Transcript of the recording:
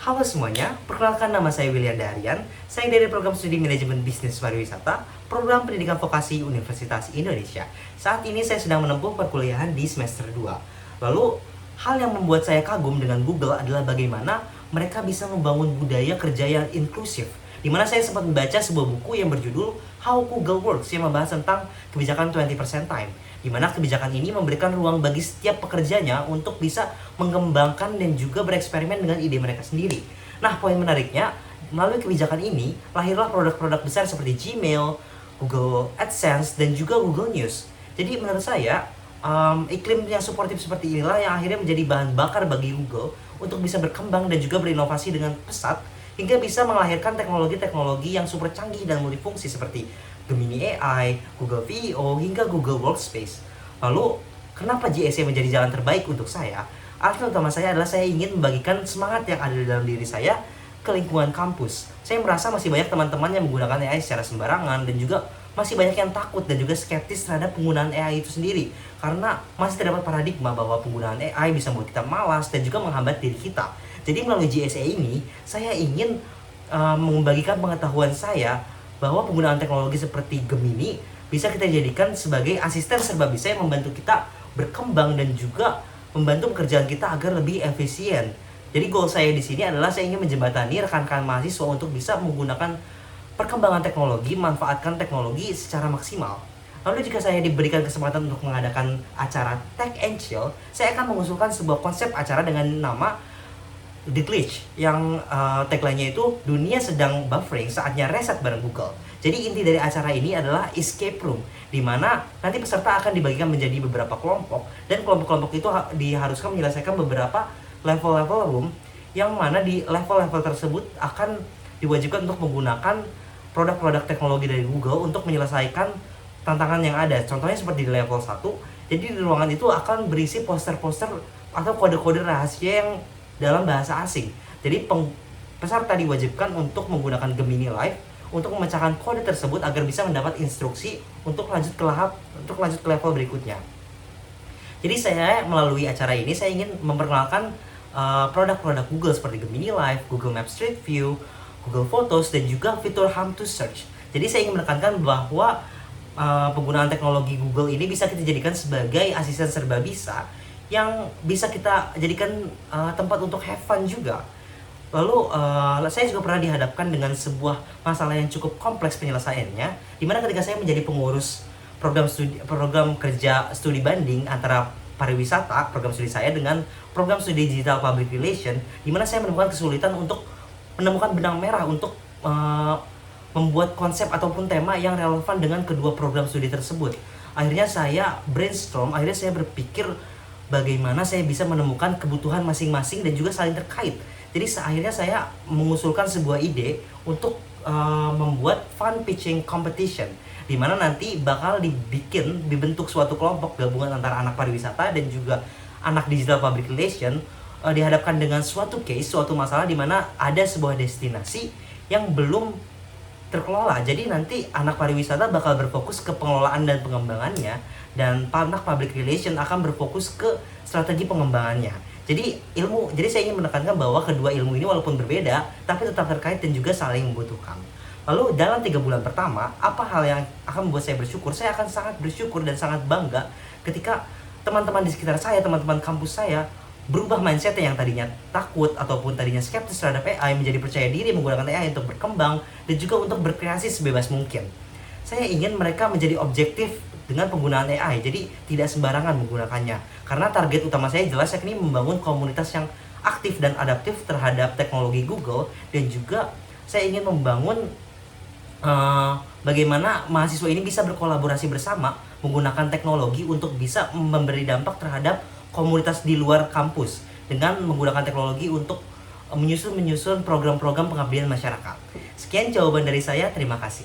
Halo semuanya, perkenalkan nama saya William Darian. Saya dari program studi manajemen bisnis pariwisata, program pendidikan vokasi Universitas Indonesia. Saat ini saya sedang menempuh perkuliahan di semester 2. Lalu, hal yang membuat saya kagum dengan Google adalah bagaimana mereka bisa membangun budaya kerja yang inklusif. Di mana saya sempat membaca sebuah buku yang berjudul How Google Works yang membahas tentang kebijakan 20% time, di mana kebijakan ini memberikan ruang bagi setiap pekerjanya untuk bisa mengembangkan dan juga bereksperimen dengan ide mereka sendiri. Nah, poin menariknya, melalui kebijakan ini, lahirlah produk-produk besar seperti Gmail, Google AdSense, dan juga Google News. Jadi menurut saya, iklim yang suportif seperti inilah yang akhirnya menjadi bahan bakar bagi Google untuk bisa berkembang dan juga berinovasi dengan pesat hingga bisa melahirkan teknologi-teknologi yang super canggih dan multifungsi seperti Gemini AI, Google VEO, hingga Google Workspace. Lalu, kenapa GSA menjadi jalan terbaik untuk saya? Alasan utama saya adalah saya ingin membagikan semangat yang ada di dalam diri saya ke lingkungan kampus. Saya merasa masih banyak teman-teman yang menggunakan AI secara sembarangan dan juga masih banyak yang takut dan juga skeptis terhadap penggunaan AI itu sendiri karena masih terdapat paradigma bahwa penggunaan AI bisa membuat kita malas dan juga menghambat diri kita. Jadi melalui GSA ini, saya ingin membagikan pengetahuan saya bahwa penggunaan teknologi seperti Gemini bisa kita jadikan sebagai asisten serba bisa yang membantu kita berkembang dan juga membantu pekerjaan kita agar lebih efisien. Jadi goal saya di sini adalah saya ingin menjembatani rekan-rekan mahasiswa untuk bisa menggunakan perkembangan teknologi, manfaatkan teknologi secara maksimal. Lalu jika saya diberikan kesempatan untuk mengadakan acara Tech and Chill, saya akan mengusulkan sebuah konsep acara dengan nama The Glitch yang tagline-nya itu dunia sedang buffering, saatnya reset bareng Google. Jadi inti dari acara ini adalah escape room, di mana nanti peserta akan dibagikan menjadi beberapa kelompok dan kelompok-kelompok itu diharuskan menyelesaikan beberapa level-level room yang mana di level-level tersebut akan diwajibkan untuk menggunakan produk-produk teknologi dari Google untuk menyelesaikan tantangan yang ada. Contohnya seperti di level 1, jadi di ruangan itu akan berisi poster-poster atau kode-kode rahasia yang dalam bahasa asing. Jadi peserta diwajibkan untuk menggunakan Gemini Live untuk memecahkan kode tersebut agar bisa mendapat instruksi untuk lanjut ke level berikutnya. Jadi saya melalui acara ini saya ingin memperkenalkan produk-produk Google seperti Gemini Live, Google Maps Street View, Google Photos, dan juga fitur How to Search. Jadi saya ingin menekankan bahwa penggunaan teknologi Google ini bisa kita jadikan sebagai asisten serba bisa yang bisa kita jadikan tempat untuk have fun juga. Lalu saya juga pernah dihadapkan dengan sebuah masalah yang cukup kompleks penyelesaiannya, dimana ketika saya menjadi pengurus program kerja studi banding antara pariwisata, program studi saya, dengan program studi digital public relation, dimana saya menemukan kesulitan untuk menemukan benang merah untuk membuat konsep ataupun tema yang relevan dengan kedua program studi tersebut. Akhirnya saya brainstorm, akhirnya saya berpikir bagaimana saya bisa menemukan kebutuhan masing-masing dan juga saling terkait. Jadi akhirnya saya mengusulkan sebuah ide untuk membuat fun pitching competition, di mana nanti bakal dibentuk suatu kelompok gabungan antara anak pariwisata dan juga anak digital public relation, dihadapkan dengan suatu case, suatu masalah di mana ada sebuah destinasi yang belum terkelola. Jadi nanti anak pariwisata bakal berfokus ke pengelolaan dan pengembangannya, dan anak public relation akan berfokus ke strategi pengembangannya. Jadi saya ingin menekankan bahwa kedua ilmu ini walaupun berbeda, tapi tetap terkait dan juga saling membutuhkan. Lalu dalam 3 bulan pertama, apa hal yang akan membuat saya bersyukur? Saya akan sangat bersyukur dan sangat bangga ketika teman-teman di sekitar saya, teman-teman kampus saya, berubah mindset yang tadinya takut ataupun tadinya skeptis terhadap AI menjadi percaya diri menggunakan AI untuk berkembang dan juga untuk berkreasi sebebas mungkin. Saya ingin mereka menjadi objektif dengan penggunaan AI, jadi tidak sembarangan menggunakannya. Karena target utama saya jelas, yakni membangun komunitas yang aktif dan adaptif terhadap teknologi Google, dan juga saya ingin membangun bagaimana mahasiswa ini bisa berkolaborasi bersama menggunakan teknologi untuk bisa memberi dampak terhadap komunitas di luar kampus dengan menggunakan teknologi untuk menyusun program-program pengabdian masyarakat. Sekian jawaban dari saya, terima kasih.